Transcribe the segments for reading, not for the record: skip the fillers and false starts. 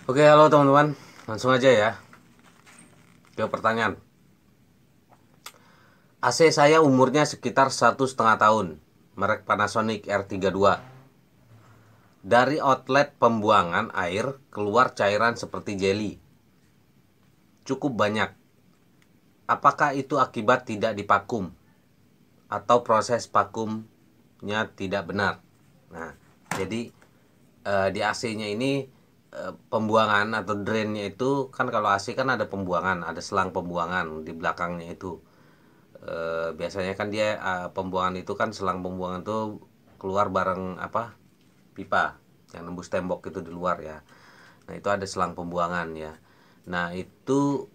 Oke, halo teman-teman. Langsung aja ya ke pertanyaan. AC saya umurnya sekitar 1,5 tahun. Merek Panasonic R32. Dari outlet pembuangan air keluar cairan seperti jelly. Cukup banyak. Apakah itu akibat tidak dipakum? Atau proses vakumnya tidak benar? Nah, jadi di AC-nya ini pembuangan atau drainnya itu kan, kalau AC kan ada pembuangan, ada selang pembuangan di belakangnya itu. Biasanya kan dia pembuangan itu kan, selang pembuangan itu keluar bareng apa, pipa yang nembus tembok itu di luar ya. Nah itu ada selang pembuangan ya. Nah itu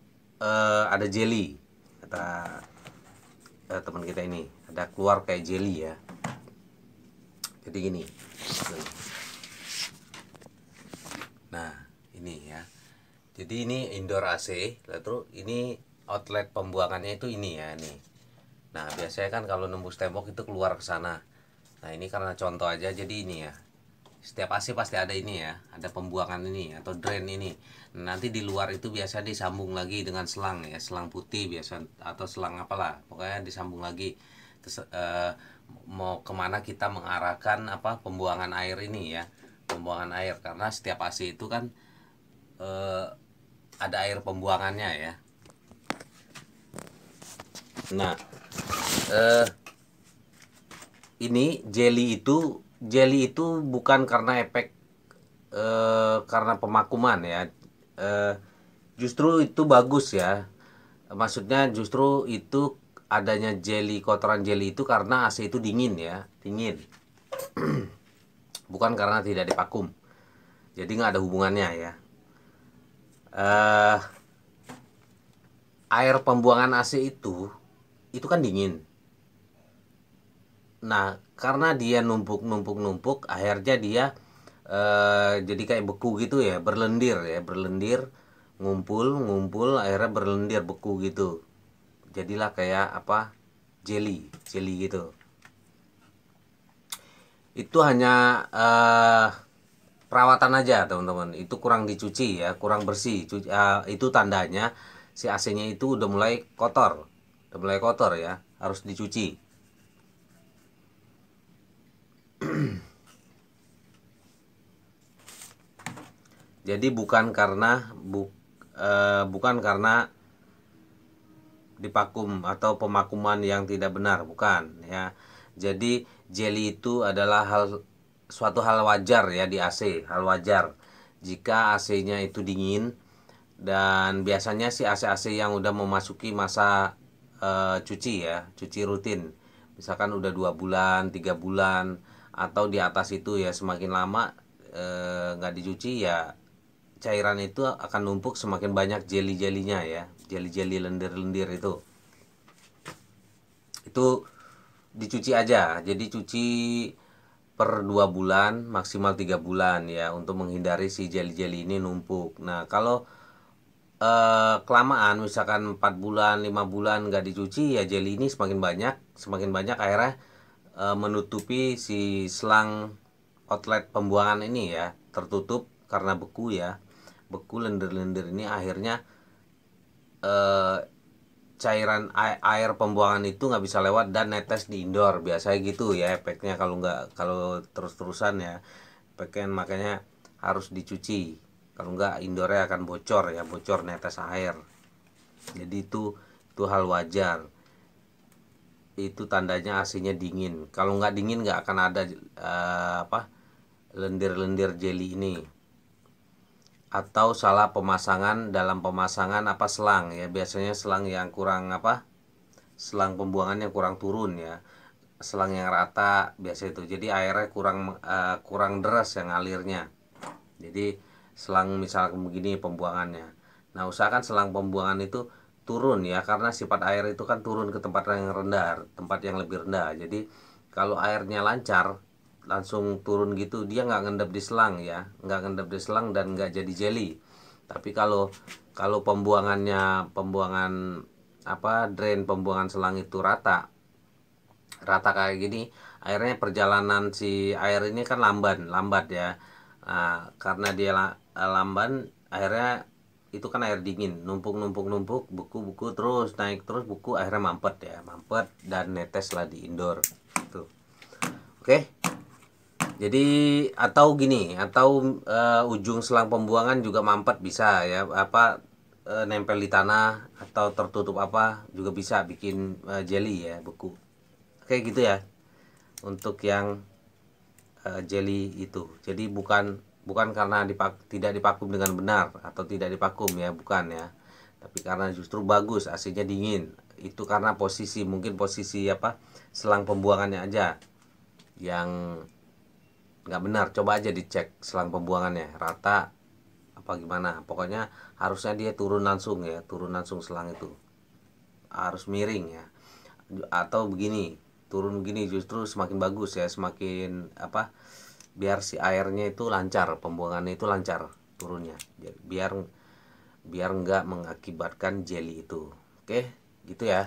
ada jelly, kata teman kita ini, ada keluar kayak jelly ya. Jadi gini, nah ini ya, jadi ini indoor AC, lalu ini outlet pembuangannya itu ini ya, nih. Nah, biasanya kan kalau nembus tembok itu keluar ke sana. Nah, ini karena contoh aja, jadi ini ya. Setiap AC pasti ada ini ya, ada pembuangan ini atau drain ini. Nah, nanti di luar itu biasa disambung lagi dengan selang ya, selang putih biasa atau selang apalah, pokoknya disambung lagi. Terus mau kemana kita mengarahkan apa pembuangan air ini ya, pembuangan air, karena setiap AC itu kan eh, ada air pembuangannya ya. Nah, eh, ini jelly itu bukan karena efek karena pemakuman ya. Eh, Justru itu bagus ya. Maksudnya justru itu adanya jelly, kotoran jelly itu karena AC itu dingin ya, dingin. Bukan karena tidak dipakum. Jadi nggak ada hubungannya ya. Eh, Air pembuangan AC itu kan dingin. Nah, karena dia numpuk, akhirnya dia jadi kayak beku gitu ya, berlendir ya, berlendir, ngumpul, ngumpul, akhirnya berlendir beku gitu. Jadilah kayak apa? Jelly, jelly gitu. Itu hanya perawatan aja, teman-teman. Itu kurang dicuci ya, kurang bersih. Itu tandanya si AC-nya itu udah mulai kotor. Udah mulai kotor ya, harus dicuci. Jadi bukan karena dipakum atau pemakuman yang tidak benar, bukan ya. Jadi jelly itu adalah suatu hal wajar ya di AC, hal wajar. Jika AC-nya itu dingin, dan biasanya si AC-AC yang udah memasuki masa cuci ya, cuci rutin. Misalkan udah 2 bulan, 3 bulan, atau di atas itu ya, semakin lama nggak dicuci ya, cairan itu akan numpuk, semakin banyak jelly-jelinya ya, jelly-jelly lendir-lendir itu dicuci aja. Jadi cuci per 2 bulan, maksimal 3 bulan ya, untuk menghindari si jelly-jelly ini numpuk. Nah kalau kelamaan, misalkan 4 bulan 5 bulan nggak dicuci ya, jelly ini semakin banyak akhirnya menutupi si selang outlet pembuangan ini ya, tertutup karena beku ya, beku, lendir-lendir ini akhirnya eh, cairan air pembuangan itu nggak bisa lewat dan netes di indoor, biasanya gitu ya efeknya. Kalau terus-terusan ya efeknya, makanya harus dicuci. Kalau nggak indoornya akan bocor ya, bocor netes air. Jadi itu hal wajar. Itu tandanya AC-nya dingin. Kalau nggak dingin nggak akan ada apa, lendir-lendir jelly ini. Atau salah pemasangan, dalam pemasangan apa, selang ya, biasanya selang yang kurang apa, selang pembuangannya kurang turun ya, selang yang rata biasa itu, jadi airnya kurang deras yang alirnya. Jadi selang misalnya begini pembuangannya, nah usahakan selang pembuangan itu turun ya, karena sifat air itu kan turun ke tempat yang rendah, tempat yang lebih rendah. Jadi kalau airnya lancar langsung turun gitu, dia nggak ngendap di selang ya, nggak ngendap di selang dan nggak jadi jelly. Tapi kalau kalau pembuangan apa, drain pembuangan selang itu rata rata kayak gini, airnya, perjalanan si air ini kan lambat ya. Nah, karena dia lamban, akhirnya itu kan air dingin, numpuk buku terus naik terus, buku akhirnya mampet dan netes lah di indoor tuh. Oke, jadi atau gini, atau ujung selang pembuangan juga mampet bisa ya, nempel di tanah atau tertutup apa juga bisa bikin jelly ya, beku. Oke gitu ya untuk yang jelly itu. Jadi bukan karena tidak divakum dengan benar atau tidak divakum ya, bukan ya, tapi karena justru bagus AC-nya dingin. Itu karena mungkin posisi selang pembuangannya aja yang nggak benar. Coba aja dicek selang pembuangannya rata apa gimana, pokoknya harusnya dia turun langsung selang itu harus miring ya, atau begini, turun begini justru semakin bagus ya, semakin biar si airnya itu lancar, pembuangannya itu lancar turunnya, biar nggak mengakibatkan jelly itu. Oke gitu ya.